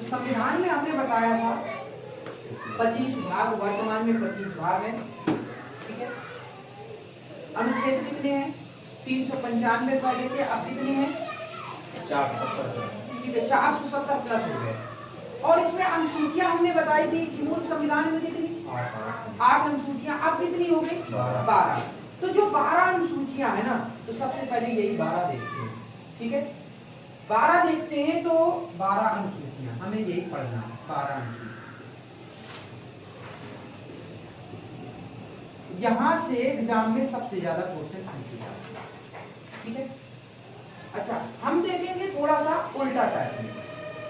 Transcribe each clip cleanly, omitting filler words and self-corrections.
तो संविधान में हमने बताया था 25 भाग, वर्तमान में 25 भाग है, ठीक है। अनुच्छेद कितने हैं? 395 पहले थे, अब कितने हैं? 470। ठीक है, 470 प्लस हो गए। और इसमें अनुसूचियां हमने बताई थी कि मूल संविधान में कितनी? 8 अनुसूचियां, अब कितनी हो गई? 12। तो जो 12 अनुसूचियां है ना, तो सबसे पहले यही 12 देखते हैं, ठीक है। 12 देखते हैं, तो 12 अनुसूचियां हमें यही पढ़ना है, 12 अनुसूचियां। यहां से एग्जाम में सबसे ज्यादा क्वेश्चन पूछे जाते हैं, ठीक है। अच्छा, हम देखेंगे थोड़ा सा उल्टा टाइप में।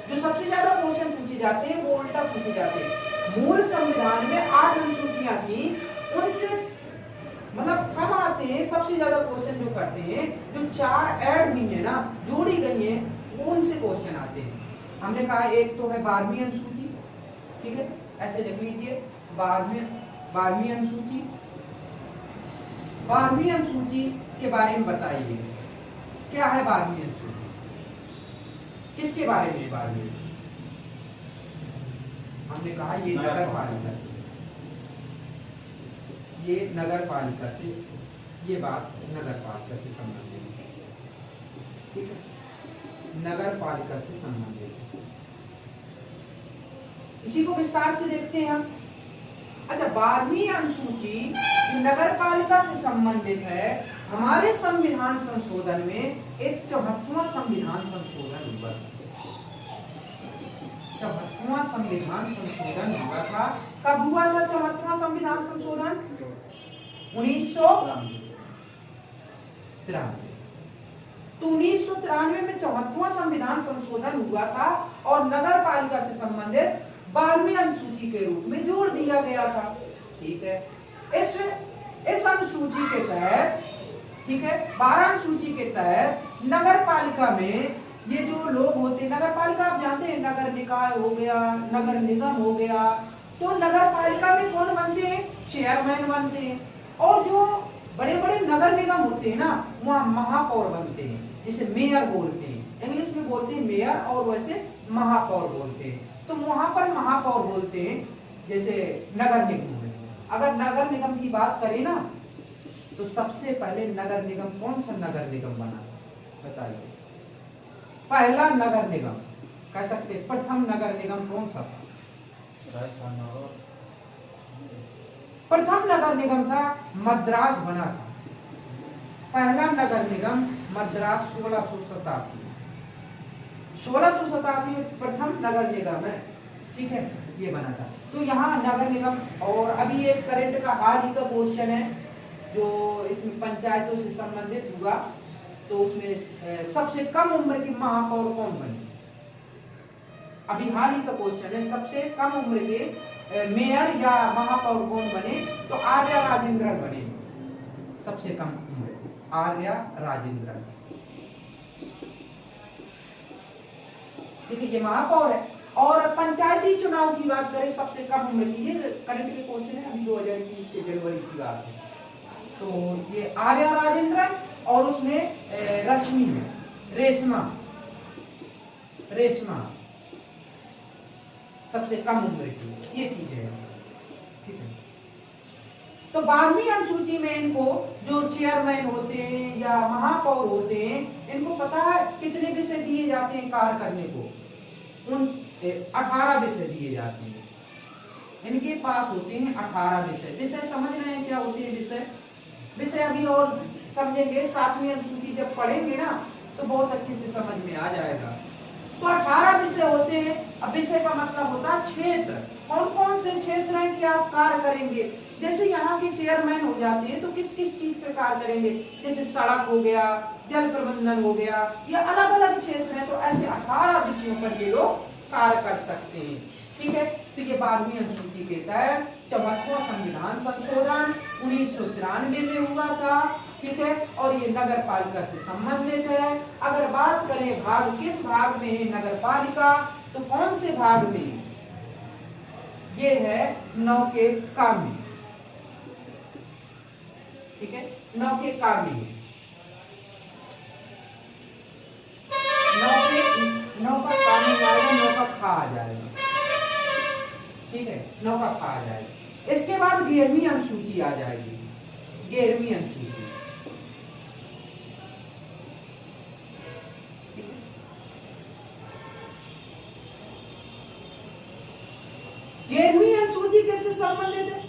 जो सबसे ज्यादा क्वेश्चन पूछे जाते हैं वो उल्टा पूछे जाते हैं। मूल संविधान में 8 अनुसूचियां थी, उनसे मतलब कम आते हैं। सबसे ज्यादा क्वेश्चन जो करते हैं, जो 4 ऐड हुई है ना, जोड़ी गई है, वो उनसे क्वेश्चन आते हैं। हमने कहा एक तो है 12वीं अनुसूची, ठीक है, ऐसे लिख लीजिए 12वीं अनुसूची। 12वीं अनुसूची के बारे में बताइए, क्या है 12वीं अनुसूची? किसके बारे में 12वीं? हमने कहा ये नगर पालिका से, ये नगर पालिका से, ये बात नगर पालिका से संबंधित है, ठीक है, नगर पालिका से संबंधित है। इसी को विस्तार से देखते हैं हम। अच्छा, 12वीं अनुसूची जो नगर पालिका से संबंधित है, हमारे संविधान संशोधन में एक 74वां संविधान संशोधन हुआ था। 74वां संविधान संशोधन हुआ था। कब हुआ था 74वां संविधान संशोधन? 1993। तो 1993 में 74वां संविधान संशोधन हुआ था और नगर पालिका से संबंधित 12वीं अनुसूची के रूप में जोड़ दिया गया था, ठीक है। इस अनुसूची के तहत, ठीक है, 12 अनुसूची के तहत नगर पालिका में ये जो लोग होते हैं, नगर पालिका आप जानते हैं, नगर निकाय हो गया, नगर निगम हो गया, तो नगर पालिका में कौन बनते हैं? चेयरमैन बनते हैं। और जो बड़े बड़े नगर निगम होते हैं ना, वहाँ महापौर बनते हैं, जिसे मेयर बोलते हैं, इंग्लिश में बोलते हैं मेयर, और वैसे महापौर बोलते हैं। तो वहां पर महापौर बोलते हैं, जैसे नगर निगम में। अगर नगर निगम की बात करें ना, तो सबसे पहले नगर निगम, कौन सा नगर निगम बना बताइए? पहला नगर निगम कह सकते, प्रथम नगर निगम कौन सा था? प्रथम नगर निगम था मद्रास बना था। पहला नगर निगम मद्रास 1687 में प्रथम नगर निगम है, ठीक है, ये बना था। तो यहाँ नगर निगम, और अभी एक करंट का हाल ही का क्वेश्चन है जो इसमें पंचायतों से संबंधित हुआ, तो उसमें सबसे कम उम्र की महापौर कौन बने? अभी हाल ही का क्वेश्चन है, सबसे कम उम्र के मेयर या महापौर कौन बने? तो आर्या राजेंद्रन बने, सबसे कम उम्र आर्या राजेंद्रन, ठीक है, ये महापौर है। और पंचायती चुनाव की बात करें, सबसे कम उम्र की, ये करंट के क्वेश्चन है, अभी 2021 के जनवरी की बात है। तो ये आर्या राजेंद्रन, और उसमें रश्मि है, रेशमा सबसे कम उम्र की, ये चीजें हैं, ठीक है। तो 12वीं अनुसूची में इनको जो चेयरमैन होते हैं या महापौर होते हैं, इनको पता है कितने विषय दिए जाते हैं कार्य करने को? उन 18 विषय दिए जाते हैं, इनके पास होते हैं 18 विषय। विषय समझ रहे हैं क्या होते हैं विषय? विषय अभी और समझेंगे, 7वीं अनुसूची जब पढ़ेंगे ना, तो बहुत अच्छे से समझ में आ जाएगा। तो 18 विषय होते हैं। अब विषय का मतलब होता है क्षेत्र, कौन कौन से क्षेत्र हैं कि आप कार्य करेंगे। जैसे यहाँ के चेयरमैन हो जाते हैं, तो किस किस चीज पे कार्य करेंगे? जैसे सड़क हो गया, जल प्रबंधन हो गया, ये अलग अलग क्षेत्र हैं। तो ऐसे 18 विषयों पर ये लोग कार्य कर सकते हैं, ठीक है। तो ये 12वीं अनुसूची के तहत 74वां संविधान संशोधन 1993 में हुआ था, ठीक है। और ये नगर पालिका से संबंधित है। अगर बात करें भाग, किस भाग में है नगर पालिका, तो कौन से भाग में? ये है 9 के काम में, ठीक है, 9 के काम में, 9 का काम में आएगा, 9 का खा आ जाएगा, ठीक है, 9 का खा आ जाएगा। इसके बाद 11वीं अनुसूची आ जाएगी, 11वीं अनुसूची। 11वीं अनुसूची किससे संबंधित है?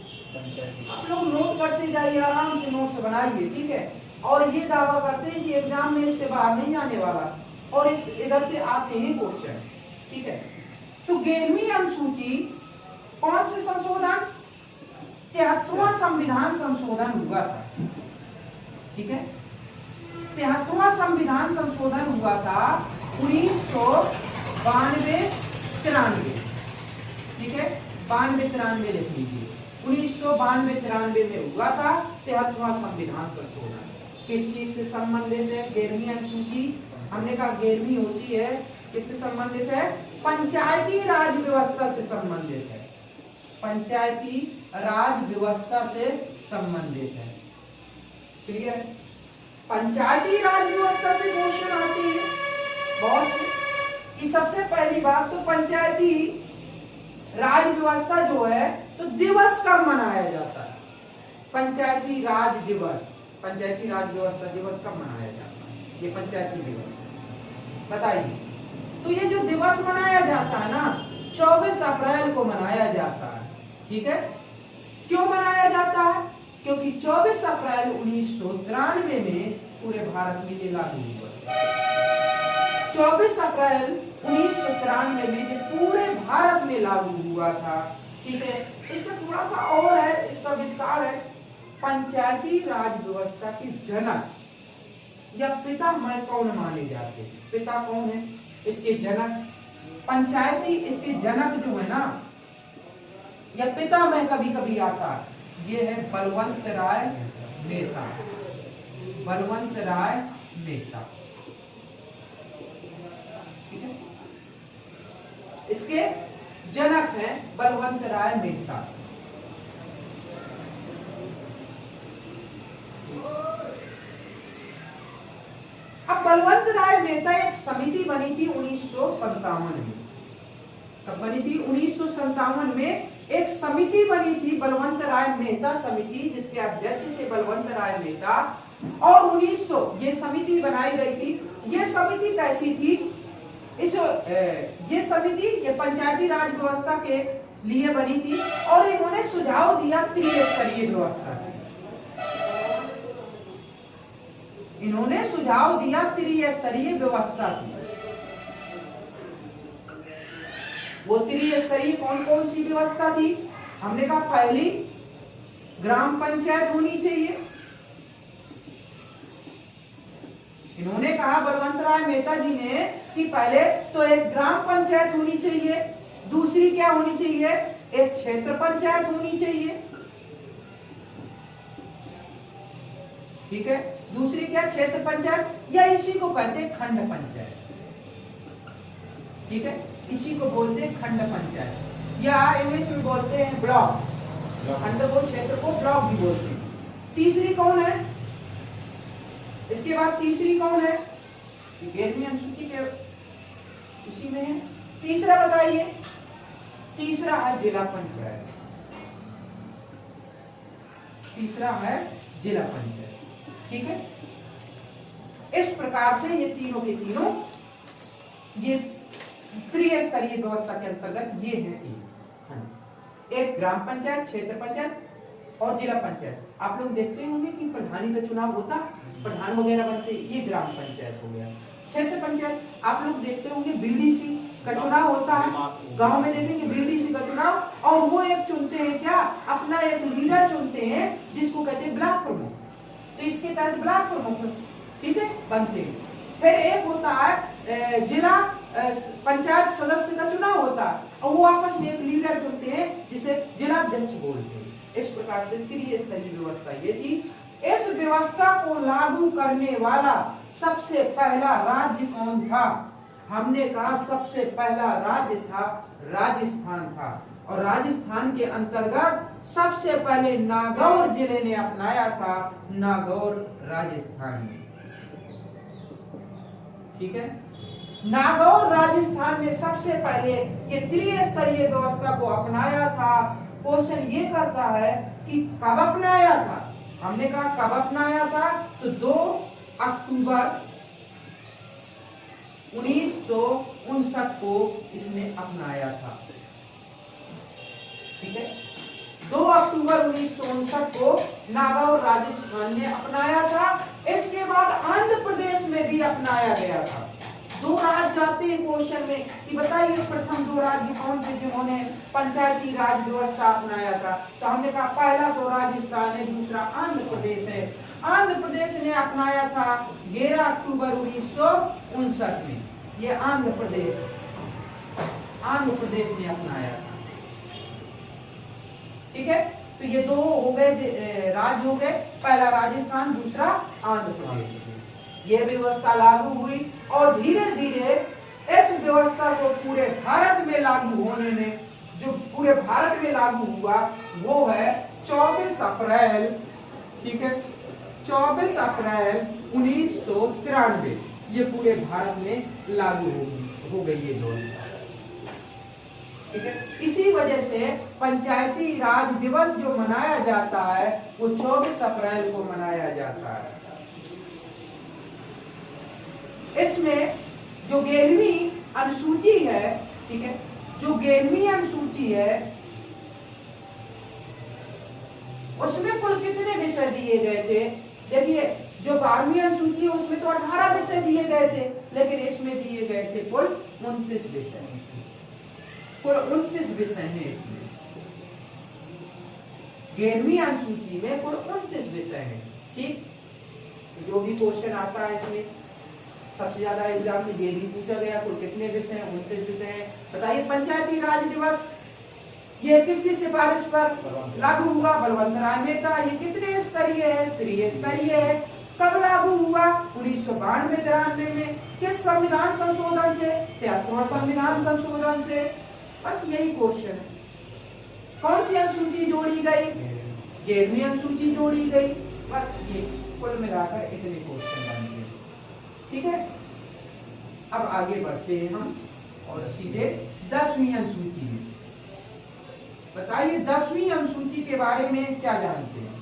आप लोग नोट करते जाइए, आराम से नोट्स बनाइए, ठीक है। और ये दावा करते हैं कि एग्जाम में इससे बाहर नहीं आने वाला, और इस इधर से आते हैं क्वेश्चन, ठीक है। तो 11वीं अनुसूची कौन से संशोधन? 73वां संविधान संशोधन हुआ था, ठीक है। 73वां संविधान संशोधन हुआ था 1992-93, ठीक है, 92-93 लिख लीजिए। 1992-93 में हुआ था 73वां संविधान संशोधन। किस चीज से संबंधित है 11वीं अनुसूची? हमने कहा 11वीं होती है, किससे संबंधित है? पंचायती राज व्यवस्था से संबंधित है, पंचायती राज व्यवस्था से संबंधित है, क्लियर? पंचायती राज व्यवस्था से क्वेश्चन आते हैं बहुत से। कि सबसे पहली बात तो पंचायती राज व्यवस्था जो है तो दिवस कब मनाया जाता है? पंचायती राज दिवस, पंचायती राज व्यवस्था दिवस कब मनाया जाता है? ये पंचायती दिवस बताइए। तो ये जो दिवस मनाया जाता है ना, 24 अप्रैल को मनाया जाता है, ठीक है। क्यों मनाया जाता है? क्योंकि 24 अप्रैल 1993 में पूरे भारत में ये लागू हुआ। 24 अप्रैल 1993 में ये पूरे भारत में लागू हुआ था, ठीक है। इसका थोड़ा सा और है, इसका विस्तार है। पंचायती राज व्यवस्था के जनक या पितामह कौन माने जाते हैं? पिता कौन है इसके? जनक। पंचायती इसके जनक जो है ना, या पितामह कभी कभी आता है, ये है बलवंत राय मेहता, बलवंत राय मेहता, ठीक है। इसके जनक हैं बलवंत राय मेहता। अब बलवंत राय मेहता एक समिति बनी थी 1957 में। कब बनी थी? 1957 में एक समिति बनी थी बलवंत राय मेहता समिति, जिसके अध्यक्ष थे बलवंत राय मेहता। और 1900 ये समिति बनाई गई थी। ये समिति कैसी थी? ये समिति ये पंचायती राज व्यवस्था के लिए बनी थी, और इन्होंने सुझाव दिया त्रिस्तरीय व्यवस्था। इन्होंने सुझाव दिया त्रिस्तरीय व्यवस्था की। वो त्रिस्तरीय कौन कौन सी व्यवस्था थी? हमने कहा पहली ग्राम पंचायत होनी चाहिए। इन्होंने कहा बलवंत राय मेहता जी ने कि पहले तो एक ग्राम पंचायत होनी चाहिए, दूसरी क्या होनी चाहिए? एक क्षेत्र पंचायत होनी चाहिए, ठीक है। दूसरी क्या? क्षेत्र पंचायत, या इसी को कहते हैं खंड पंचायत, ठीक है। इसी को बोलते हैं खंड पंचायत, या इंग्लिश में बोलते हैं ब्लॉक। खंड को, क्षेत्र को ब्लॉक भी बोलते हैं। तीसरी कौन है? इसके बाद तीसरी कौन है? 11वीं अनुसूची के इसी में है। तीसरा बताइए। तीसरा है जिला पंचायत। तीसरा है जिला पंचायत, ठीक है। इस प्रकार से ये तीनों के तीनों ये त्रिस्तरीय व्यवस्था के अंतर्गत ये है। एक ग्राम पंचायत, क्षेत्र पंचायत और जिला पंचायत। आप लोग देखते होंगे कि प्रधानी का चुनाव होता, प्रधान वगैरह बनते, ये ग्राम पंचायत हो गया। क्षेत्र पंचायत आप लोग देखते होंगे बीडीसी का चुनाव होता है, गांव में देखेंगे बीडीसी का चुनाव, और वो एक चुनते हैं क्या? अपना एक लीडर चुनते हैं जिसको कहते हैं ब्लॉक प्रमुख। तो इसके तहत ब्लॉक प्रमुख, ठीक है, बनते हैं। फिर एक होता है जिला पंचायत सदस्य का चुनाव होता है, और वो आपस में एक लीडर चुनते हैं जिसे जिलाध्यक्ष बोलते हैं। इस प्रकार से त्रिस्तरीय व्यवस्था ये थी। इस व्यवस्था को लागू करने वाला सबसे पहला राज्य कौन था? हमने कहा सबसे पहला राज्य था राजस्थान था, और राजस्थान के अंतर्गत सबसे पहले नागौर जिले ने अपनाया था, नागौर राजस्थान में, ठीक है। नागौर राजस्थान में सबसे पहले ये त्रिस्तरीय व्यवस्था को अपनाया था। क्वेश्चन ये करता है कि कब अपनाया था। हमने कहा कब अपनाया था, तो 2 अक्टूबर 1959 को इसने अपनाया था। ठीक है, 2 अक्टूबर 1959 को नागौर राजस्थान ने अपनाया था। इसके बाद आंध्र प्रदेश में भी अपनाया गया था। 2 राज्य आते हैं क्वेश्चन में कि बताइए प्रथम 2 राज्य कौन से जिन्होंने पंचायती राज व्यवस्था अपनाया था। तो हमने कहा पहला तो राजस्थान है, दूसरा आंध्र प्रदेश है। आंध्र प्रदेश ने अपनाया था 11 अक्टूबर 1959 में। ये आंध्र प्रदेश ने अपनाया था। ठीक है, तो ये 2 हो गए राज्य हो गए, पहला राजस्थान, दूसरा आंध्र प्रदेश। ये व्यवस्था लागू हुई और धीरे धीरे इस व्यवस्था को पूरे भारत में लागू होने में, जो पूरे भारत में लागू हुआ वो है 24 अप्रैल। ठीक है, 24 अप्रैल 1993 ये पूरे भारत में लागू हो गई ये व्यवस्था। ठीक है, इसी वजह से पंचायती राज दिवस जो मनाया जाता है वो 24 अप्रैल को मनाया जाता है। इसमें जो 11वीं अनुसूची है, ठीक है, जो 11वीं अनुसूची है उसमें कुल कितने विषय दिए गए थे। देखिए, जो 12वीं अनुसूची है उसमें तो 18 विषय दिए गए थे, लेकिन इसमें दिए गए थे कुल 29 विषय। कुल 29 विषय हैं इसमें। 11वीं अनुसूची में कुल 29 विषय हैं। ठीक, जो भी क्वेश्चन आता है इसमें सबसे ज्यादा एग्जाम में ये भी पूछा गया कुल कितने विषय हैं, 29 विषय हैं। बताइए पंचायती राज दिवस ये किसकी सिफारिश पर लागू हुआ, बलवंत राय मेहता। ये कितने स्तरीय है, त्रिस्तरीय है। कब लागू हुआ, 1992-93 में। किस संविधान संशोधन से, 73वां संविधान संशोधन से। बस यही क्वेश्चन है। कौन सी अनुसूची जोड़ी गई, 11वीं अनुसूची जोड़ी गई। बस ये कुल मिलाकर इतने क्वेश्चन बनेंगे। ठीक है, अब आगे बढ़ते हैं हम और सीधे 10वीं अनुसूची में। बताइए 10वीं अनुसूची के बारे में क्या जानते हैं।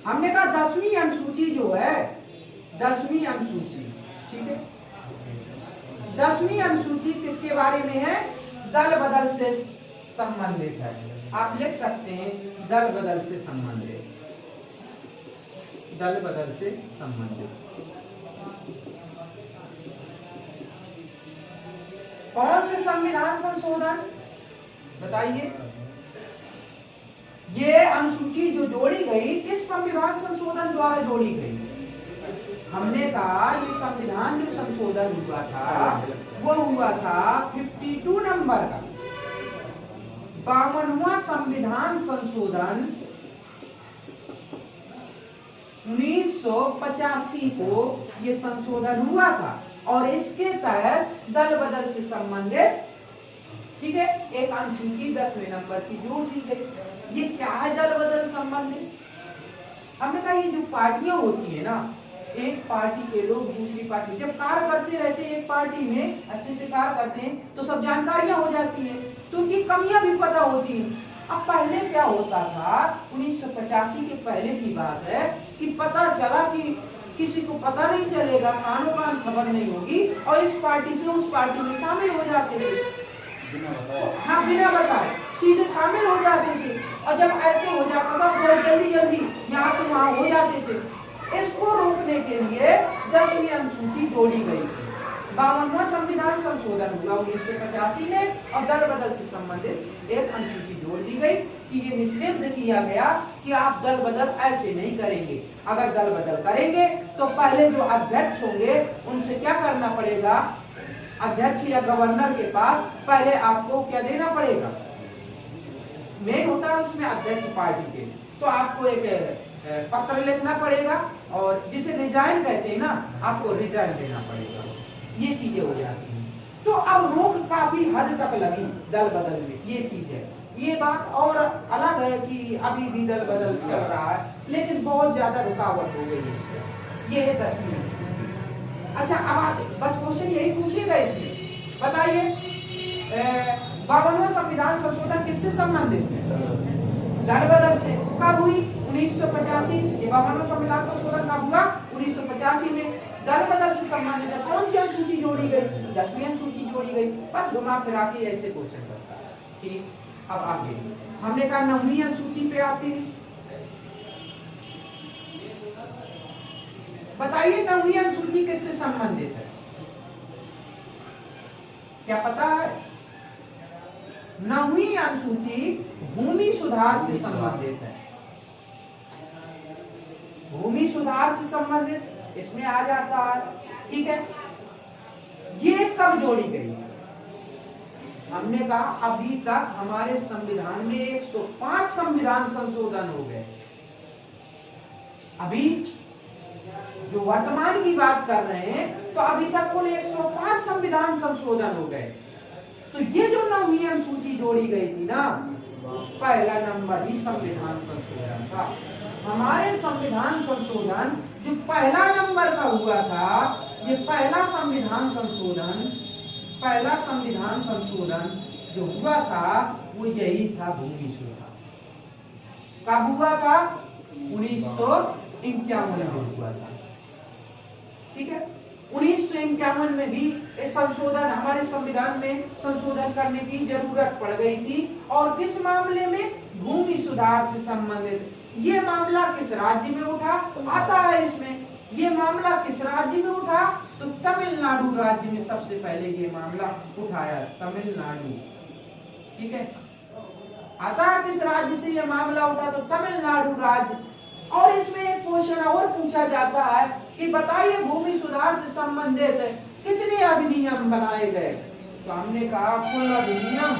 हमने कहा 10वीं अनुसूची जो है, 10वीं अनुसूची, ठीक है, 10वीं अनुसूची किसके बारे में है, दल बदल से संबंधित है। आप लिख सकते हैं दल बदल से संबंधित, दल बदल से संबंधित। कौन से संविधान संशोधन, बताइए। ये अनुसूची जो जोड़ी गई किस संविधान संशोधन द्वारा जोड़ी गई। हमने कहा ये संविधान जो संशोधन हुआ था वो हुआ था 52 नंबर का 52वां संविधान संशोधन 1985 को ये संशोधन हुआ था और इसके तहत दल बदल से संबंधित, ठीक है, एक अनुसूची 10वें नंबर की जोड़ दी गई। ये क्या है दल बदल संबंधित। हमने कहा ये जो पार्टियां होती है ना, एक पार्टी के लोग दूसरी पार्टी जब कार्य करते रहते हैं, एक पार्टी में अच्छे से कार्य करते हैं तो सब जानकारियां हो जाती हैं, तो उनकी कमियां भी पता होती हैं। अब पहले क्या होता था, 1985 के पहले की बात है कि पता चला कि किसी को पता नहीं चलेगा, कानों कान खबर नहीं होगी और इस पार्टी से उस पार्टी में शामिल हो जाते थे। हाँ, बिना बताए सीधे शामिल हो जाते थे और जब ऐसे हो जाता था बहुत जल्दी जल्दी यहाँ से वहां हो जाते थे। इसको रोकने के लिए 10वीं अनुसूची जोड़ी गई थी। 52वां संविधान संशोधन हुआ 1985 में और दल बदल से संबंधित एक अनुसूची जोड़ दी गई कि ये निषिद्ध किया गया कि आप दल बदल ऐसे नहीं करेंगे। अगर दल बदल करेंगे तो पहले जो अध्यक्ष होंगे उनसे क्या करना पड़ेगा, अध्यक्ष या गवर्नर के पास पहले आपको क्या देना पड़ेगा, मेन होता है उसमें अध्यक्ष पार्टी के, तो आपको एक पत्र लिखना पड़ेगा और जिसे रिजाइन कहते हैं ना, आपको रिजाइन देना पड़ेगा। ये चीजें हो जाती हैं। तो अब रोक काफी हद तक लगी दल बदल में, ये चीज है। ये बात और अलग है कि अभी भी दल बदल चल रहा है, लेकिन बहुत ज्यादा रुकावट हो गई है। ये है 10वीं अनुसूची। अच्छा अब बस क्वेश्चन यही पूछिएगा इसमें, बताइए 52वां संविधान संशोधन किससे संबंधित है? दल बदल से। कब हुई? 1985। ये 52वां संविधान संशोधन कब हुआ? 1985 में। दल बदल से संबंधित है। कौन सी अनुसूची जोड़ी गई? 10वीं अनुसूची जोड़ी गई। बस घुमा फिरा के ऐसे क्वेश्चन करता है। ठीक, अब आगे हमने कहा 9वीं अनुसूची पे आते हैं। बताइए 9वीं अनुसूची किससे संबंधित है? क्या पता है? 9वीं अनुसूची भूमि सुधार से संबंधित है। भूमि सुधार से संबंधित इसमें आ जाता है। ठीक है, ये कब जोड़ी गई? हमने कहा अभी तक हमारे संविधान में 105 संविधान संशोधन हो गए। अभी जो वर्तमान की बात कर रहे हैं तो अभी तक कुल 105 संविधान संशोधन हो गए। तो ये जो 9वीं अनुसूची जोड़ी गई थी ना, पहला नंबर ही संविधान संशोधन था। हमारे संविधान संशोधन जो पहला नंबर का हुआ था, ये पहला संविधान संशोधन जो हुआ था वो यही था, भूमि सुधार। कब हुआ था? 1951 में हुआ था। ठीक है, 1951 में भी संशोधन, हमारे संविधान में संशोधन करने की जरूरत पड़ गई थी। और किस मामले में? भूमि सुधार से संबंधित। ये मामला किस राज्य में उठा? आता है इसमें। ये मामला किस राज्य में उठा? तो तमिलनाडु राज्य में सबसे पहले ये मामला उठाया, तमिलनाडु। ठीक है, आता है किस राज्य से ये मामला उठा? तो तमिलनाडु राज्य। और इसमें एक क्वेश्चन और पूछा जाता है कि बताइए भूमि सुधार से संबंधित कितने अधिनियम बनाए गए? तो हमने कहा कुल अधिनियम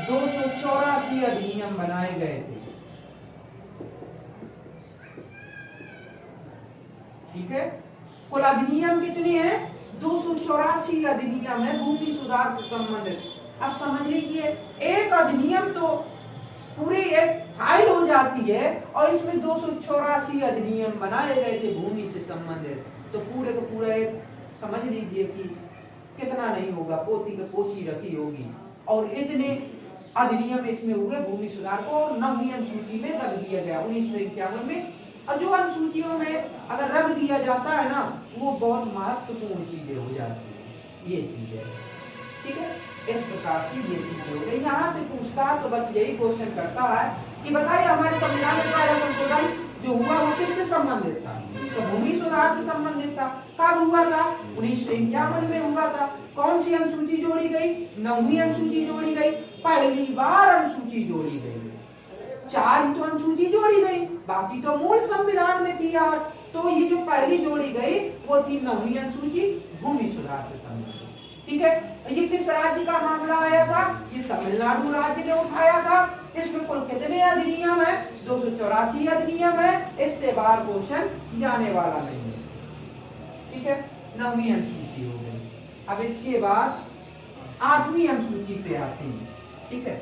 284 अधिनियम बनाए गए थे। ठीक है, कुल अधिनियम कितने हैं? 284 अधिनियम है भूमि सुधार से संबंधित। अब समझ लीजिए, एक अधिनियम तो पूरी एक फाइल हो जाती है और इसमें 284 अधिनियम बनाए गए थे भूमि से संबंधित। तो पूरे को पूरा एक समझ लीजिए कि कितना नहीं होगा, पोथी के पोथी रखी होगी। और इतने अधिनियम इसमें हुए भूमि सुधार को, 9वीं अनुसूची में रख दिया गया 1951 में। और जो अनुसूचियों में अगर रख दिया जाता है ना, वो बहुत महत्वपूर्ण चीजें हो जाती है। ये चीज है। ठीक है, इस प्रकार से ये चीजें हो गई। यहाँ से पूछता है तो बस यही क्वेश्चन करता है कि बताइए हमारे संविधान में पहला संशोधन जो हुआ वो किससे संबंधित था? तो भूमि सुधार से संबंधित था। कब हुआ था? 1951 में हुआ था। कौन सी अनुसूची जोड़ी गई? 9वीं अनुसूची जोड़ी गई। पहली बार अनुसूची जोड़ी गई। 4 ही तो अनुसूची जोड़ी गई, बाकी तो मूल संविधान में थी यार। तो ये जो पहली जोड़ी गई वो थी 9वीं अनुसूची, भूमि सुधार से संबंधित। ठीक है, ये किस राज्य का मामला आया था? ये तमिलनाडु राज्य ने उठाया था। इसमें कुल कितने अधिनियम है? 284 अधिनियम है। इससे बाहर क्वेश्चन जाने वाला नहीं है। ठीक है, 9वीं अनुसूची हो गई। अब इसके बाद 8वीं अनुसूची पे आती है। ठीक है,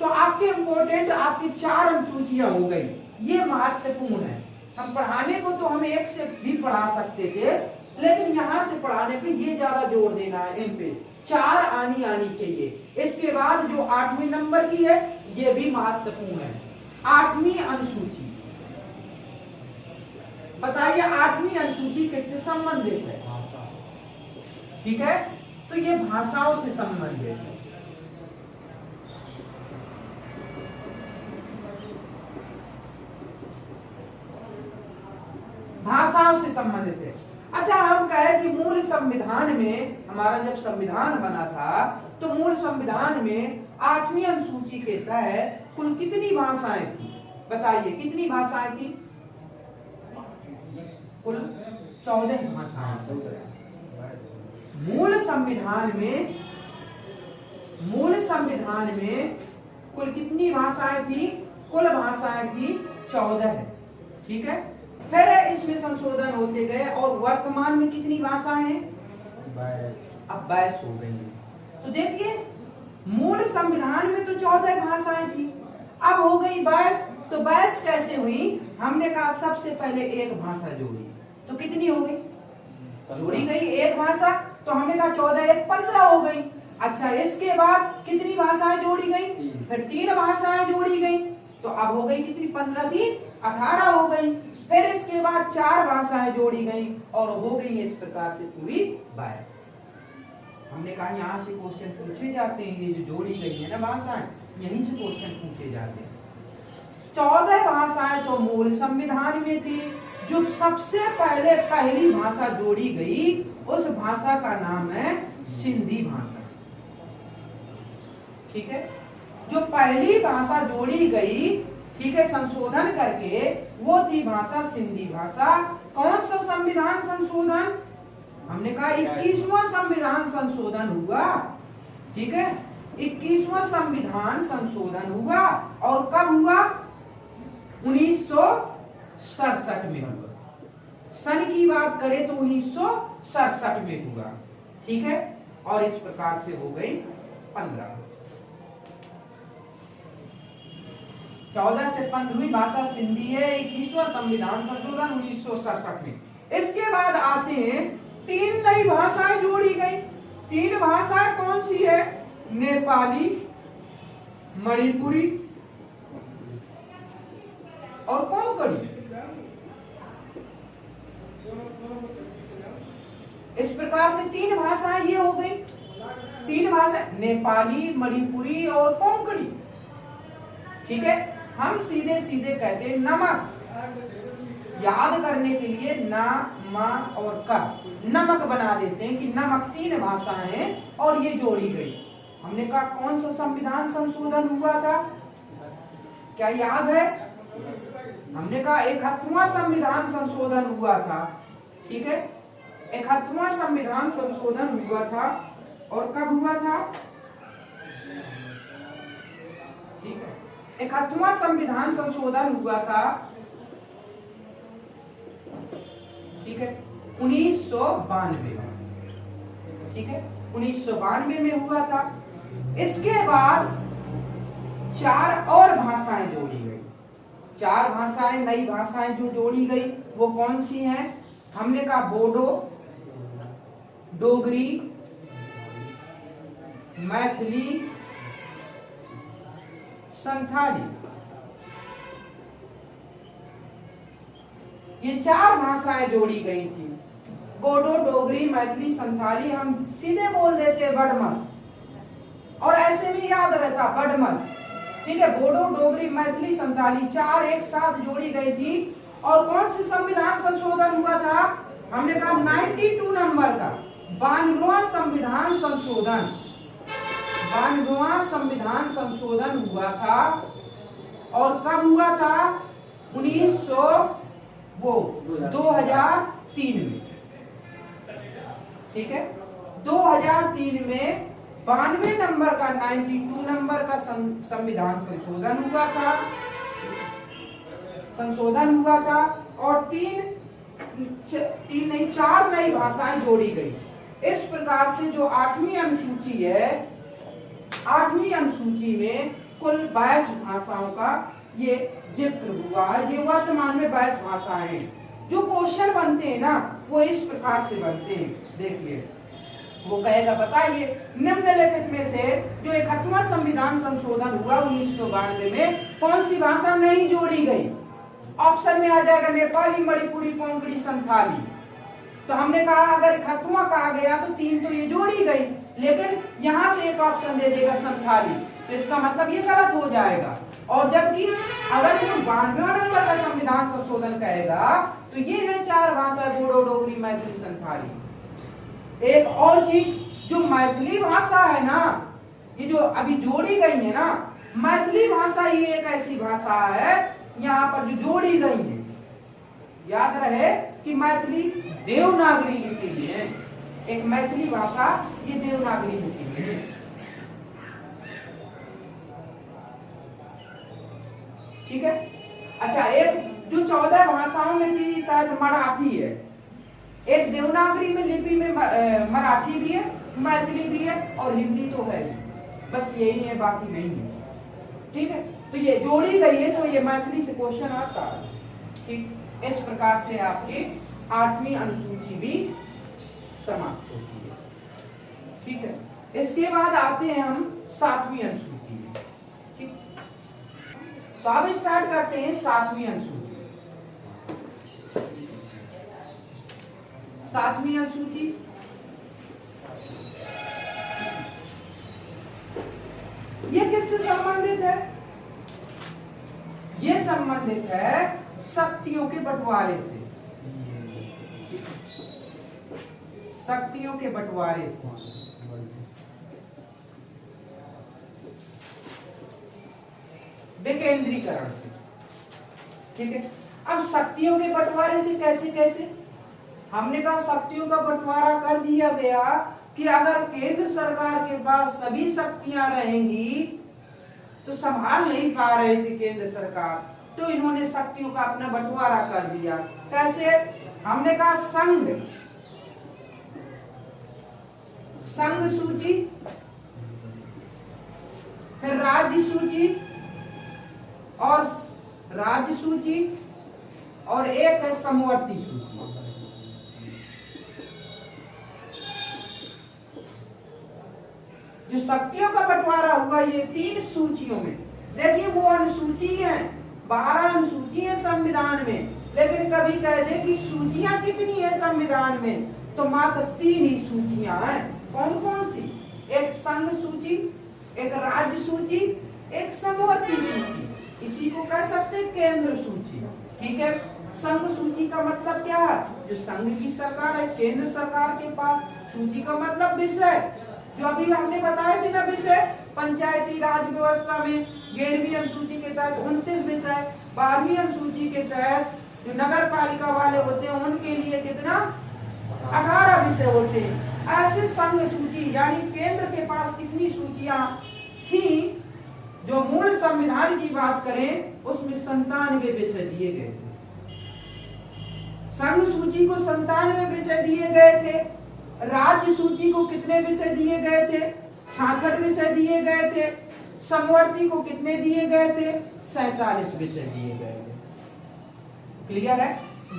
तो आपके इंपोर्टेंट आपकी 4 अनुसूचियां हो गई। ये महत्वपूर्ण है। हम पढ़ाने को तो हम एक से भी पढ़ा सकते थे, लेकिन यहाँ से पढ़ाने पे ये ज्यादा जोर देना है। इन पे 4 आनी चाहिए। इसके बाद जो 8वीं नंबर की है ये भी महत्वपूर्ण है। 8वीं अनुसूची, बताइए 8वीं अनुसूची किससे संबंधित है? ठीक है, तो ये भाषाओं से संबंधित है। भाषाओं से संबंधित है। अच्छा, हम कहे कि मूल संविधान में, हमारा जब संविधान बना था तो मूल संविधान में 8वीं अनुसूची के तहत कुल कितनी भाषाएं थी? बताइए कितनी भाषाएं थी? कुल 14 भाषाएं। मूल संविधान में कुल कितनी भाषाएं थी? कुल भाषाएं थी 14। ठीक है, फिर इसमें संशोधन होते गए और वर्तमान में कितनी भाषाएं हैं? 22। अब 22 हो गई है। तो देखिए, मूल संविधान में तो 14 भाषाएं थी, अब हो गई 22। तो 22 कैसे हुई? हमने कहा सबसे पहले एक भाषा जोड़ी, तो कितनी हो गई? जोड़ी गई एक भाषा, तो हमने कहा 14 एक 15 हो गई। अच्छा, इसके बाद कितनी भाषाएं जोड़ी गई? फिर 3 भाषाएं जोड़ी गई, तो अब हो गई कितनी? 15 3 18 हो गई। फिर इसके बाद 4 भाषाएं जोड़ी गई और हो गई इस प्रकार से पूरी 22। हमने कहा यहाँ से क्वेश्चन पूछे जाते हैं, ये जो जोड़ी गई है ना भाषाएं, यहीं से क्वेश्चन पूछे जाते हैं। 14 भाषाएं तो मूल संविधान में थी। जो सबसे पहले पहली भाषा जोड़ी गई उस भाषा का नाम है सिंधी भाषा। ठीक है, जो पहली भाषा जोड़ी गई, ठीक है, संशोधन करके, वो थी भाषा सिंधी भाषा। कौन सा संविधान संशोधन? हमने कहा 21वां संविधान संशोधन हुआ। ठीक है, 21वां संविधान संशोधन हुआ। और कब हुआ? 1967 में हुआ। सन की बात करें तो 1967 में हुआ। ठीक है, और इस प्रकार से हो गई 15। 14 से 15वीं भाषा सिंधी है। 21वां संविधान संशोधन 1967 में। इसके बाद आते हैं 3 नई भाषाएं जोड़ी गई। 3 भाषाएं कौन सी है? नेपाली, मणिपुरी और कोंकणी। इस प्रकार से 3 भाषाएं ये हो गई। 3 भाषा नेपाली, मणिपुरी और कोंकणी। ठीक है, हम सीधे सीधे कहते हैं नमक। याद करने के लिए ना, मा और का नमक बना देते हैं कि नमक 3 भाषाएं हैं और ये जोड़ी गई। हमने कहा कौन सा संविधान संशोधन हुआ था? क्या याद है? हमने कहा 71वां संविधान संशोधन हुआ था। ठीक है, 71वां संविधान संशोधन हुआ था। और कब हुआ था? ठीक है, 71वां संविधान संशोधन हुआ था। ठीक है, 1992 में। ठीक है, 1992 में हुआ था। इसके बाद 4 और भाषाएं जोड़ी गई। 4 भाषाएं, नई भाषाएं जो जोड़ी गई वो कौन सी हैं? हमने कहा बोडो, डोगरी, मैथिली, संथाली। ये 4 भाषाएं जोड़ी गई थी। बोडो, डोगरी, मैथिली, संथाली। हम सीधे बोल देते बड़मस, और ऐसे भी याद रहता बड़मस। ठीक है, बोडो, डोगरी, मैथिली, संथाली 4 एक साथ जोड़ी गई थी। और कौन सी संविधान संशोधन हुआ था? हमने कहा 92 नंबर का 92वां संविधान संशोधन। 92वां संविधान संशोधन हुआ था। और कब हुआ था? 2003 में। ठीक है, 2003 में 92 नंबर का 92 नंबर का संविधान संशोधन हुआ था। और 4 नई भाषाएं जोड़ी गई। इस प्रकार से जो 8वीं अनुसूची है, 8वीं अनुसूची में कुल 22 भाषाओं का ये जिक्र हुआ है। ये वर्तमान में 22 भाषाएं हैं। जो क्वेश्चन बनते हैं ना वो इस प्रकार से बनते हैं। देखिए, वो कहेगा बताइए निम्नलिखित में से जो 71वां संविधान संशोधन हुआ 1992 में कौन सी भाषा नहीं जोड़ी गई? ऑप्शन में आ जाएगा नेपाली, मणिपुरी, कोंकणी, संथाली। तो हमने कहा अगर 71वां कहा गया तो 3 तो ये जोड़ी गई, लेकिन यहां से एक ऑप्शन दे देगा संथाली, तो इसका मतलब ये गलत हो जाएगा। और जबकि अगर वो 92वां नंबर का संविधान संशोधन कहेगा तो ये है 4 भाषा, बोडो, डोगरी, मैथिली, संथाली। एक और चीज, जो मैथिली भाषा है ना, ये जो अभी जोड़ी गई है ना, मैथिली भाषा ये एक ऐसी भाषा है यहाँ पर जो जोड़ी गई है। याद रहे कि मैथिली देवनागरी लिपि में है। एक मैथिली भाषा ये देवनागरी लिपि में है। ठीक है, अच्छा, एक जो 14 भाषाओं में थी शायद मराठी है। एक देवनागरी में लिपि में मराठी भी है, मैथिली भी है और हिंदी तो है, बस यही है, बाकी नहीं है। ठीक है, तो ये जोड़ी गई है तो ये मैथिली से क्वेश्चन आता है। ठीक, इस प्रकार से आपकी 8वीं अनुसूची भी समाप्त होती है। ठीक है, इसके बाद आते हैं हम 7वीं अनुसूची में। ठीक, तो अब स्टार्ट करते हैं 7वीं अनुसूची। 7वीं अनुसूची ये किससे संबंधित है? ये संबंधित है शक्तियों के बंटवारे से। शक्तियों के बंटवारे से, विकेंद्रीकरण से। ठीक है, अब शक्तियों के बंटवारे से कैसे कैसे? हमने कहा शक्तियों का बंटवारा कर दिया गया कि अगर केंद्र सरकार के पास सभी शक्तियां रहेंगी तो संभाल नहीं पा रहे थे केंद्र सरकार, तो इन्होंने शक्तियों का अपना बंटवारा कर दिया। कैसे? हमने कहा संघ सूची, फिर राज्य सूची और राज्य सूची, और एक है समवर्ती सूची। जो शक्तियों का बंटवारा हुआ ये 3 सूचियों में। देखिए वो अनुसूची है, 12 अनुसूची है संविधान में, लेकिन कभी कह दे कि सूचियां कितनी है संविधान में, तो मात्र 3 ही सूचियां हैं। कौन कौन सी? एक संघ सूची, एक राज्य सूची, एक समवर्ती सूची। इसी को कह सकते हैं केंद्र सूची। ठीक है, संघ सूची का मतलब क्या है? जो संघ की सरकार है, केंद्र सरकार के पास। सूची का मतलब विषय, जो अभी हमने बताया थे ना विषय, पंचायती राज व्यवस्था में 11वीं अनुसूची के तहत 29 विषय, 12वीं अनुसूची के तहत जो नगर पालिका वाले होते हैं उनके लिए कितना? 18 विषय होते हैं। ऐसे संघ सूची यानी केंद्र के पास कितनी सूचियां थी? जो मूल संविधान की बात करें उसमें 97 विषय दिए गए थे। संघ सूची को 97 विषय दिए गए थे। राज्य सूची को कितने विषय दिए गए थे? 66 विषय दिए गए थे। समवर्ती को कितने दिए गए थे? 47 विषय दिए गए थे। क्लियर है?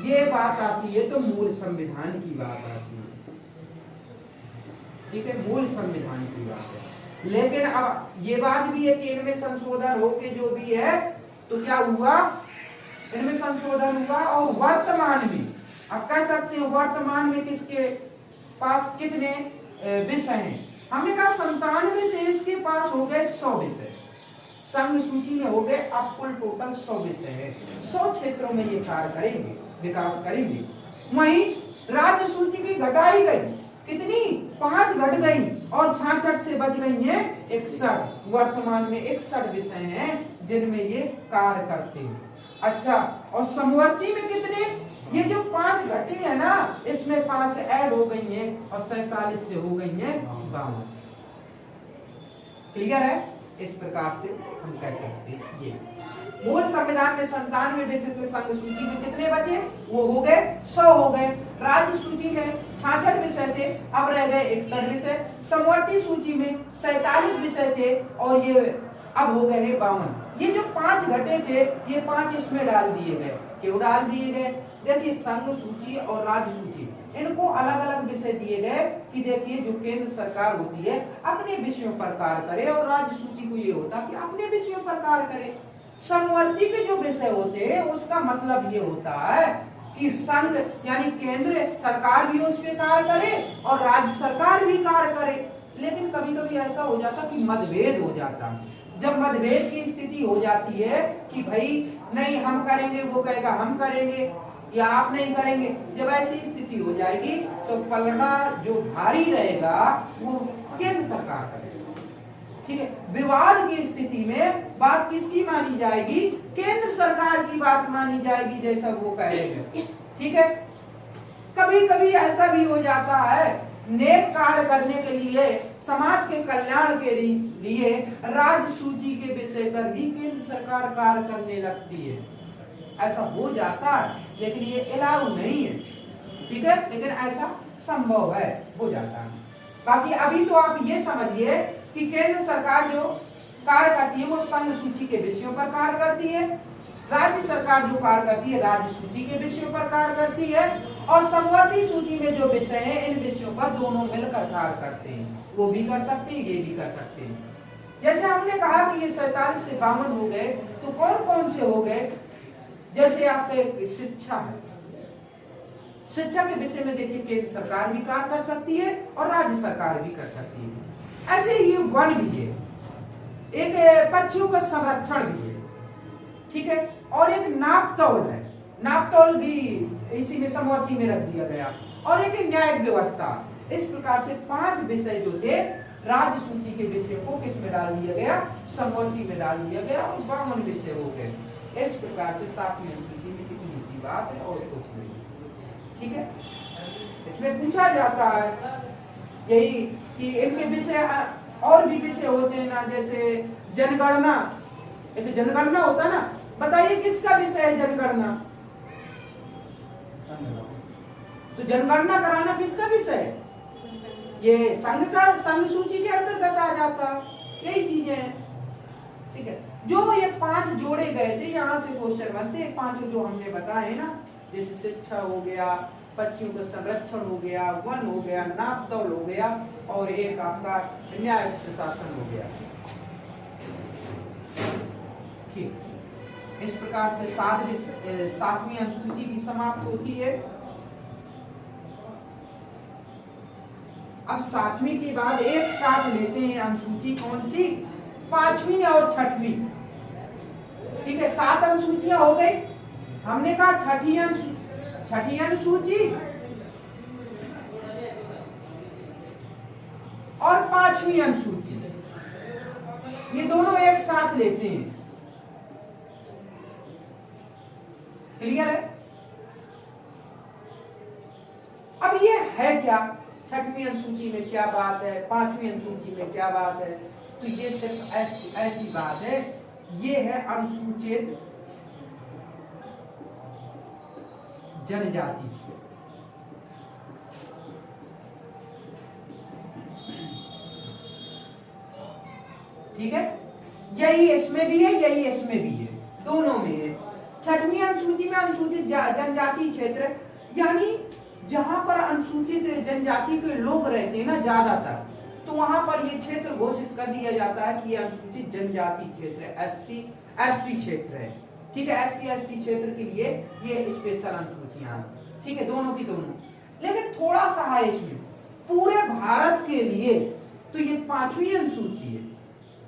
ये बात आती है तो मूल संविधान की बात आती है। ठीक है, मूल संविधान की बात है। लेकिन अब ये बात भी है कि इनमें संशोधन होके जो भी है तो क्या हुआ? इनमें संशोधन हुआ और वर्तमान में अब कह सकते हैं वर्तमान में किसके पास कितने विषय हैं? हमने कहा 97 से इसके पास हो गए 100 विषय। संघ सूची में हो गए अब कुल टोटल 100 विषय है। 100 क्षेत्रों में ये कार्य करेंगे, विकास करेंगे। वहीं राज्य सूची की घटाई गई, कितनी? 5 घट गई और 66 से बच गई है 61। वर्तमान में 61 विषय हैं जिनमें ये कार्य करते हैं। अच्छा, और समवर्ती में कितने? ये जो 5 घटे हैं ना, इसमें 5 ऐड हो गई हैं और 47 से हो गई हैं 52। क्लियर है? इस प्रकार से हम कह सकते हैं ये मूल संविधान में 97 विषय थे। संघ सूची में कितने बचे? वो हो गए 100 हो गए। राज्य सूची में 66 विषय थे, अब रह गए 61 विषय। समवर्ती सूची में 47 विषय थे और ये अब हो गए हैं 52। ये जो 5 घटे थे ये 5 इसमें डाल दिए गए। क्यों डाल दिए गए? देखिए संघ सूची और राज्य सूची इनको अलग अलग विषय दिए गए कि देखिए जो केंद्र सरकार होती है अपने विषयों पर कार्य करे और राज्य सूची को ये होता कि अपने विषयों पर कार्य करे। समवर्ती के जो विषय होते हैं उसका मतलब ये होता है कि संघ यानी केंद्र सरकार भी उस पर कार्य करे और राज्य सरकार भी कार्य करे। लेकिन कभी कभी ऐसा हो जाता कि मतभेद हो जाता। जब मतभेद की स्थिति हो जाती है कि भाई नहीं हम करेंगे, वो कहेगा हम करेंगे, या आप नहीं करेंगे, जब ऐसी स्थिति हो जाएगी तो पलड़ा जो भारी रहेगा वो केंद्र सरकार करेगा। ठीक है, विवाद की स्थिति में बात किसकी मानी जाएगी? केंद्र सरकार की बात मानी जाएगी जैसा वो कहेगा। ठीक है, कभी कभी ऐसा भी हो जाता है नेक कार्य करने के लिए, समाज के कल्याण के लिए राज्य सूची के विषय पर भी केंद्र सरकार कार्य करने लगती है। ऐसा हो जाता है लेकिन ये अलाउ नहीं है। ठीक है, लेकिन ऐसा संभव है, हो जाता है। बाकी अभी तो आप ये समझिए कि केंद्र सरकार जो कार्य करती है वो संघ सूची के विषयों पर कार्य करती है, राज्य सरकार जो कार्य करती है राज्य सूची के विषयों पर कार्य करती है, और समवर्ती सूची में जो विषय है इन विषयों पर दोनों मिलकर कार्य करते हैं, वो भी कर सकते हैं, ये भी कर सकते हैं। जैसे हमने कहा कि ये 47 से 52 हो गए, तो कौन कौन से हो गए? जैसे आपके शिक्षा है, शिक्षा के विषय में देखिए केंद्र सरकार भी कार्य कर सकती है और राज्य सरकार भी कर सकती है। ऐसे ही वन भी है, एक पक्षियों का संरक्षण भी है, ठीक है, और एक नापतौल है, नापतौल भी इसी में समवर्ती में रख दिया गया, और एक न्यायिक व्यवस्था। इस प्रकार से 5 विषय जो थे राज्य सूची के विषय को किस में डाल दिया गया? समवर्ती में डाल दिया गया, और 52 विषय हो गए। इस प्रकार से 7वीं अनुसूची में इतनी सी बात है और कुछ नहीं, ठीक है। इसमें पूछा जाता है यही कि इनके विषय और भी विषय होते हैं ना, जैसे जनगणना, एक जनगणना होता है ना, बताइए किसका विषय है जनगणना? तो जनगणना कराना किसका विषय है? ये संघ का, संघ सूची के अंतर्गत आ जाता, यही चीजें हैं, ठीक है। जो ये 5 जोड़े गए थे, यहाँ से क्वेश्चन बनते हैं, 5 जो हमने बताए ना, जैसे शिक्षा हो गया, पक्षियों का संरक्षण हो गया, वन हो गया, नापतौल हो गया, और एक आपका न्याय प्रशासन हो गया, ठीक। इस प्रकार से 7वीं अनुसूची भी समाप्त होती है। अब 7वीं के बाद एक साथ लेते हैं अनुसूची, कौन सी? 5वीं और 6वीं, ठीक है। 7 अनुसूचियां हो गई, हमने कहा छठी अनुसूची और 5वीं अनुसूची, ये दोनों एक साथ लेते हैं, क्लियर है? अब ये है क्या? 6वीं अनुसूची में क्या बात है, 5वीं अनुसूची में क्या बात है? तो ये सिर्फ ऐसी बात है, ये है अनुसूचित जनजाति, ठीक है। यही इसमें भी है, यही इसमें भी है, दोनों में है। 6वीं अनुसूची में अनुसूचित जनजाति क्षेत्र, यानी जहां पर अनुसूचित जनजाति के लोग रहते हैं ना ज्यादातर, तो वहां पर ये क्षेत्र घोषित कर दिया जाता है कि ये अनुसूचित जनजाति क्षेत्र है, SC ST क्षेत्र है, ठीक है। SC ST क्षेत्र के लिए ये स्पेशल अनुसूचियां, ठीक है, दोनों की दोनों। लेकिन थोड़ा सा है इसमें, पूरे भारत के लिए तो ये 5वीं अनुसूची है,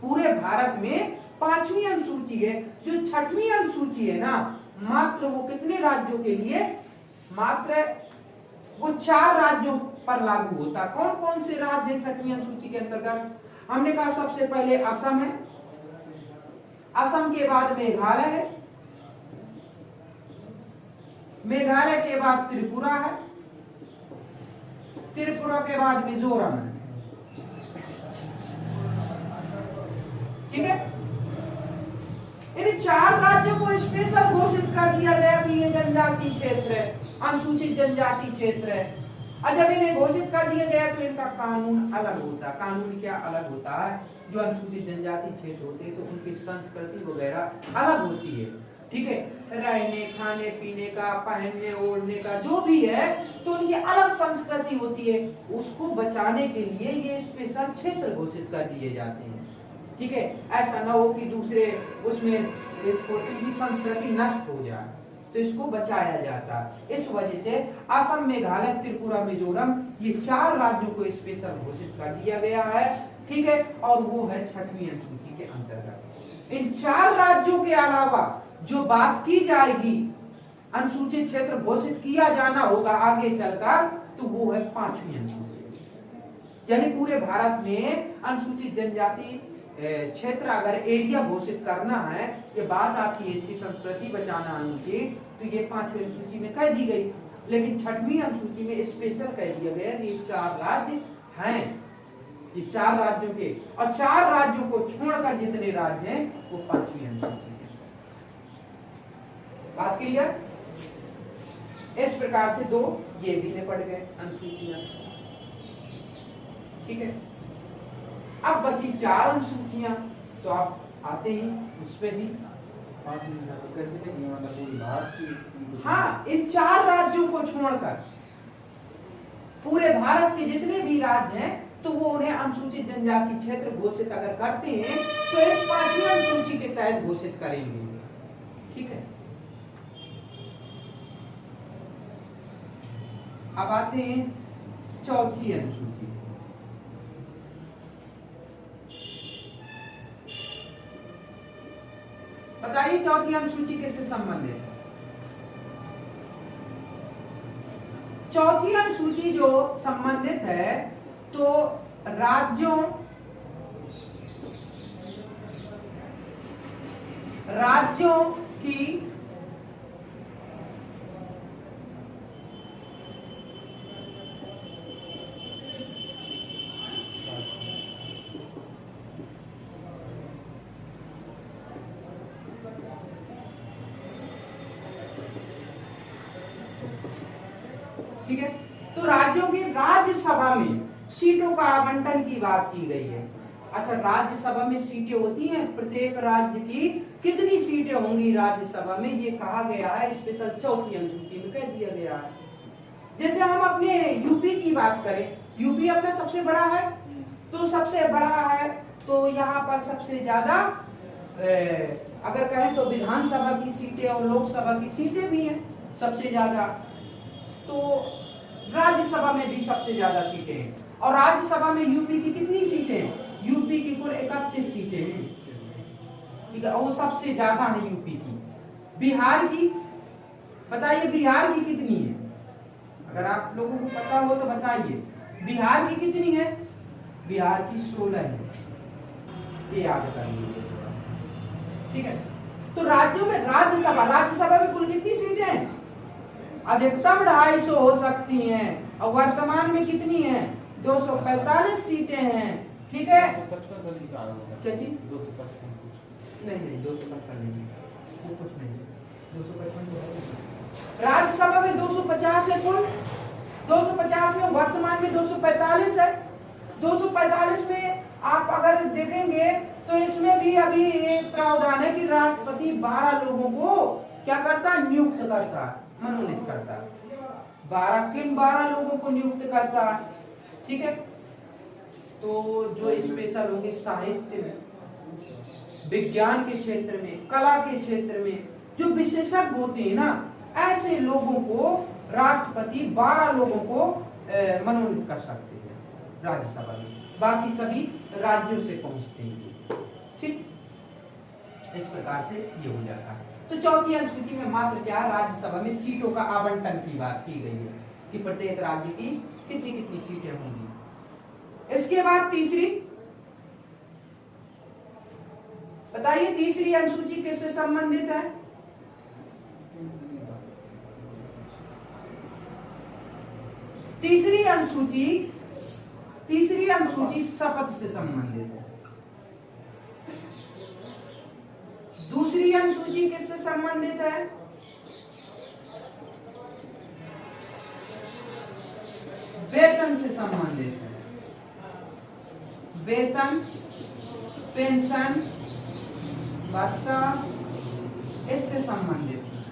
पूरे भारत में 5वीं अनुसूची है। जो 6वीं अनुसूची है ना, मात्र वो कितने राज्यों के लिए? मात्र वो 4 राज्यों पर लागू होता। कौन कौन से राज्य हैं 6वीं अनुसूची के अंतर्गत? हमने कहा सबसे पहले असम है, असम के बाद मेघालय है, मेघालय के बाद त्रिपुरा है, त्रिपुरा के बाद मिजोरम है, ठीक है। इन 4 राज्यों को स्पेशल घोषित कर दिया गया कि ये जनजाति क्षेत्र है, अनुसूचित जनजाति क्षेत्र है। और जब इन्हें घोषित कर दिया गया तो इनका कानून अलग होता है। कानून क्या अलग होता है? जो अनुसूचित जनजाति क्षेत्र होते हैं तो उनकी संस्कृति वगैरह अलग होती है, ठीक है। रहने खाने पीने का, पहनने ओढ़ने का जो भी है, तो उनकी अलग संस्कृति होती है। उसको बचाने के लिए ये स्पेशल क्षेत्र घोषित कर दिए जाते हैं, ठीक है। ऐसा ना हो कि दूसरे उसमें इसको इनकी संस्कृति नष्ट हो जाए, तो इसको बचाया जाता है। इस वजह से असम, मेघालय, त्रिपुरा, मिजोरम, ये 4 राज्यों को स्पेशल घोषित कर दिया गया है, ठीक है। और वो है 6वीं अनुसूची के अंतर्गत। इन 4 राज्यों के अलावा जो बात की जाएगी, अनुसूचित क्षेत्र घोषित किया जाना होगा आगे चलकर, तो वो है 5वीं अनुसूची। यानी पूरे भारत में अनुसूचित जनजाति क्षेत्र अगर एरिया घोषित करना है, ये बात आपकी इसकी संस्कृति बचाना उनकी, तो ये 5वीं अनुसूची में कह दी गई। लेकिन 6वीं अनुसूची में स्पेशल कह दिया गया कि ये 4 राज्य हैं, ये 4 राज्यों के, और 4 राज्यों को छोड़कर जितने राज्य हैं वो 5वीं अनुसूची में। बात क्लियर? इस प्रकार से 2 ये भी निपट गए अनुसूचियां, ठीक है। अब बची 4 अनुसूचियां, तो आप आते हैं उस पे भी। 5 मिनट तो कैसे देंगे, मतलब पूरी भारत की? हाँ, इन 4 राज्यों को छोड़कर पूरे भारत के जितने भी राज्य हैं तो वो उन्हें अनुसूचित जनजाति क्षेत्र घोषित अगर करते हैं तो इस 5वीं अनुसूची के तहत घोषित करेंगे। ठीक है, अब आते हैं चौथी अनुसूची। बताइए चौथी अनुसूची किससे संबंधित है? चौथी अनुसूची जो संबंधित है तो राज्यों की ठीक है, तो राज्यों की राज्यसभा में सीटों का आवंटन की बात की गई है। अच्छा, राज्यसभा में सीटें होती हैं, प्रत्येक राज्य की कितनी सीटें होंगी राज्यसभा में, ये कहा गया है स्पेशल चौथी अनुसूची में कह दिया गया है। जैसे हम अपने यूपी की बात करें, यूपी अपना सबसे बड़ा है, तो सबसे बड़ा है तो यहाँ पर सबसे ज्यादा अगर कहें तो विधानसभा की सीटें और लोकसभा की सीटें भी हैं सबसे ज्यादा, तो राज्यसभा में भी सबसे ज्यादा सीटें हैं। और राज्यसभा में यूपी की कितनी सीटें हैं? यूपी की कुल 31 सीटें हैं। ठीक है, वो सबसे ज्यादा है यूपी की। बिहार की बताइए, बिहार की कितनी है? अगर आप लोगों को पता हो तो बताइए, बिहार की कितनी है? बिहार की 16 है, ये याद कर लीजिए। ठीक है, तो राज्यों में राज्यसभा में कुल कितनी सीटें हैं? अधिकतम 250 हो सकती हैं, और वर्तमान में कितनी है? 245 सीटें हैं। ठीक है, 255 क्या चीज? 255 नहीं 255 नहीं, वो कुछ नहीं, 255 तो है। राज्यसभा में 250 है कुल, 250 में वर्तमान में 245 है। 245 में आप अगर देखेंगे तो इसमें भी अभी एक प्रावधान है कि राष्ट्रपति 12 लोगों को क्या करता है? नियुक्त करता है, मनोनीत करता है। किन 12 लोगों को नियुक्त करता है? ठीक है, तो जो स्पेशल होंगे साहित्य में, विज्ञान के क्षेत्र में, कला के क्षेत्र में जो विशेषज्ञ होते हैं ना, ऐसे लोगों को राष्ट्रपति 12 लोगों को मनोनीत कर सकते हैं राज्यसभा में, बाकी सभी राज्यों से पहुंचते हैं। ठीक, इस प्रकार से ये हो जाता है। तो चौथी अनुसूची में मात्र क्या, राज्यसभा में सीटों का आवंटन की बात की गई है कि प्रत्येक राज्य की कितनी कितनी सीटें होंगी। इसके बाद तीसरी, बताइए तीसरी अनुसूची किससे संबंधित है? तीसरी अनुसूची शपथ से संबंधित है। दूसरी अनुसूची किससे संबंधित है? वेतन से संबंधित है। वेतन, पेंशन, भत्ता, इससे संबंधित है।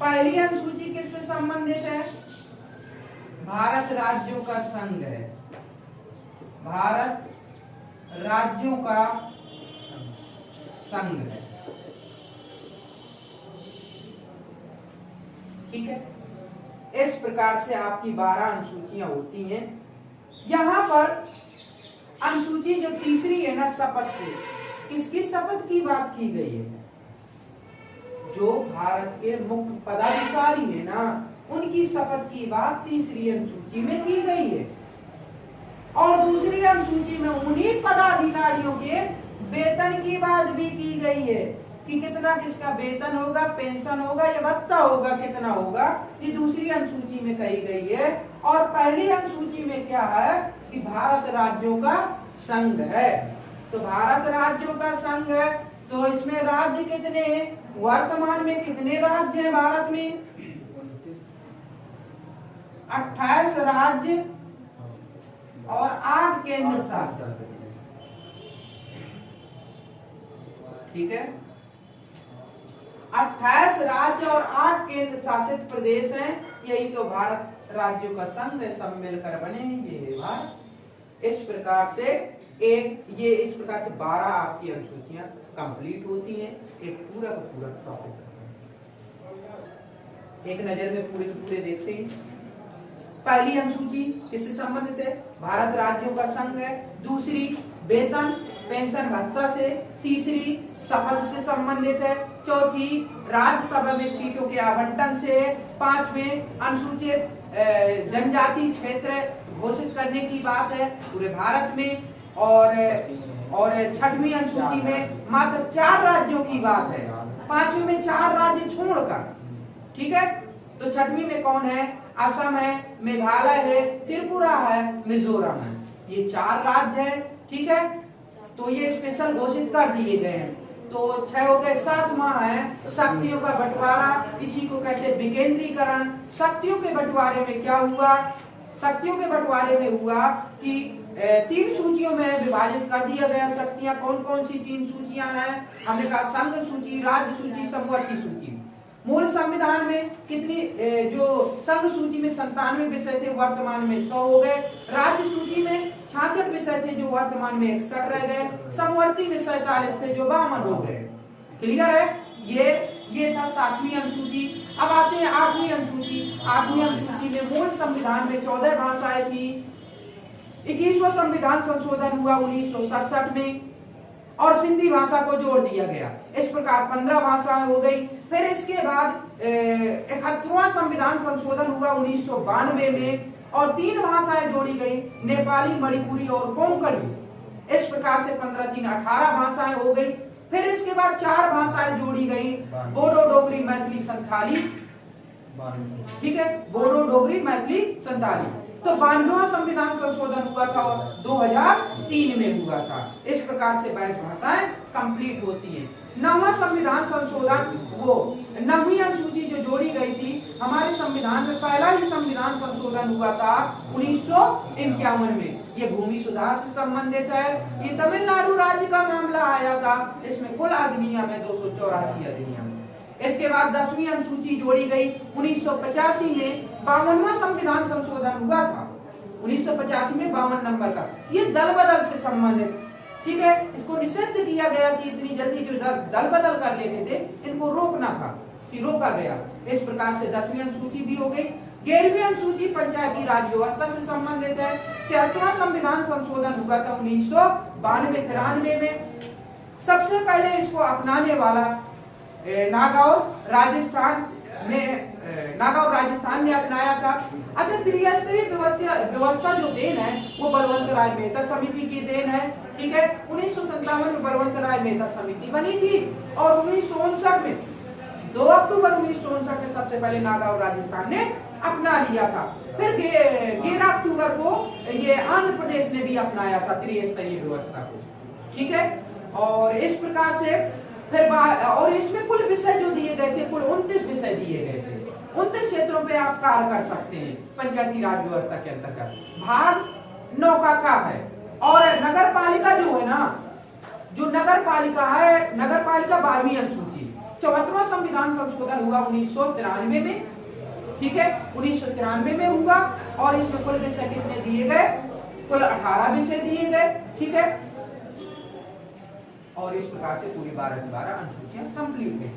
पहली अनुसूची किससे संबंधित है? भारत राज्यों का संघ है, भारत राज्यों का संघ है। ठीक है, इस प्रकार से आपकी 12 अनुसूचियां होती हैं। यहां पर अनुसूची जो तीसरी है ना, शपथ से, किसकी शपथ की बात की गई है? जो भारत के मुख्य पदाधिकारी है ना, उनकी शपथ की बात तीसरी अनुसूची में की गई है। और दूसरी अनुसूची में उन्हीं पदाधिकारियों के वेतन की बात भी की गई है कि कितना किसका वेतन होगा, पेंशन होगा या भत्ता होगा, कितना होगा, ये दूसरी अनुसूची में कही गई है। और पहली अनुसूची में क्या है कि भारत राज्यों का संघ है। तो भारत राज्यों का संघ है, तो इसमें राज्य कितने हैं? वर्तमान में कितने राज्य हैं भारत में? 28 राज्य और 8 केंद्र शासित। ठीक है, 28 राज्य और 8 केंद्र शासित प्रदेश हैं। यही तो भारत राज्यों का संघ है, सब मिलकर बने ये है भारत। इस प्रकार से इस प्रकार से 12 आपकी अनुसूचियां कंप्लीट होती हैं। एक पूरा का पूरा टॉपिक एक नजर में पूरे के पूरे देखते हैं। पहली अनुसूची किससे संबंधित है? भारत राज्यों का संघ है। दूसरी वेतन पेंशन भत्ता से। तीसरी शपथ से संबंधित है। चौथी राज्यसभा में सीटों के आवंटन से। पांचवें अनुसूचित जनजाति क्षेत्र घोषित करने की बात है पूरे भारत में। और छठवीं अनुसूची में मात्र 4 राज्यों की बात है। पांचवी में 4 राज्य छोड़कर, ठीक है। तो छठवीं में कौन है? असम है, मेघालय है, त्रिपुरा है, मिजोरम है। ये 4 राज्य है, ठीक है। तो ये स्पेशल घोषित कर दिए गए हैं। तो 6 हो गए। 7वां है शक्तियों का बंटवारा। इसी को कहते हैं विकेंद्रीकरण। शक्तियों के बंटवारे में क्या हुआ? शक्तियों के बंटवारे में हुआ कि 3 सूचियों में विभाजित कर दिया गया। शक्तियां कौन कौन सी 3 सूचियां हैं? हमने कहा संघ सूची, राज्य सूची, समवर्ती सूची। मूल संविधान में कितनी जो संघ सूची में 97 विषय थे, वर्तमान में 100 हो गए। राज्य सूची में 66 विषय थे जो वर्तमान में 61 रह गए। समवर्ती में 47 थे जो 52 हो गए। क्लियर है? ये था 7वीं अनुसूची। अब आते हैं 8वीं अनुसूची। 8वीं अनुसूची में मूल संविधान में 14 भाषाएं थी। 21वां संविधान संशोधन हुआ 1967 में और सिंधी भाषा को जोड़ दिया गया। इस प्रकार 15 भाषाएं हो गई। फिर इसके बाद 71वां संविधान संशोधन हुआ 1992 में और 3 भाषाएं जोड़ी गई, नेपाली, मणिपुरी और कोंकणी। इस प्रकार से 15 3 18 भाषाएं हो गई। फिर इसके बाद 4 भाषाएं जोड़ी गई, बोडो, डोगरी, मैथिली, संथाली, ठीक है। बोडो, डोगरी, मैथिली, संथाली। तो 92वां संविधान संशोधन हुआ था और 2003 में हुआ था। इस प्रकार से 22 भाषाएं कंप्लीट होती हैं। 9वां संविधान संशोधन, वो 9वीं अनुसूची जो जोड़ी गई थी हमारे संविधान में, पहला ही संविधान संशोधन हुआ था 1951 में। ये भूमि सुधार से संबंधित है। ये तमिलनाडु राज्य का मामला आया था। इसमें कुल अधिनियम है 284 अधिनियम। इसके बाद 10वीं अनुसूची जोड़ी गई 1985 में। 52वां संविधान संशोधन हुआ था 1985 में, 52 नंबर का। ये दल बदल से संबंधित, ठीक है। इसको निषिद्ध किया गया कि इतनी जल्दी जो दल बदल कर लेते थे इनको रोकना था, कि रोका गया। इस प्रकार से 10वीं अनुसूची भी हो गई। 11वीं अनुसूची पंचायती राज व्यवस्था से संबंधित है। 73वां संविधान संशोधन हुआ था 1992-93 में। सबसे पहले इसको अपनाने वाला नागौर राजस्थान ने अपनाया था। अच्छा, त्रिस्तरीय व्यवस्था जो देन है वो बलवंत राय मेहता समिति की देन है, ठीक है। 1957 में बलवंत राय मेहता समिति बनी थी और 1959 में 2 अक्टूबर 1959 में सबसे पहले नागौर राजस्थान ने अपना लिया था। फिर 11 अक्टूबर को ये आंध्र प्रदेश ने भी अपनाया था त्रिस्तरीय व्यवस्था को, ठीक है। और इस प्रकार से फिर और इसमें कुल विषय जो दिए गए थे, कुल 29 विषय दिए गए थे। 29 क्षेत्रों पे आप कार्य कर सकते हैं पंचायती राज व्यवस्था के अंतर्गत। भाग 9 का है। और नगर पालिका जो है ना, जो नगर पालिका है, नगर पालिका 12वीं अनुसूची। 74वां संविधान संशोधन हुआ 1993 में, ठीक है। 1993 में हुआ और इसमें कुल विषय कितने दिए गए? कुल 18 विषय दिए गए, ठीक है। और इस प्रकार से पूरी 12 की 12 अनुसूचियां कंप्लीट है।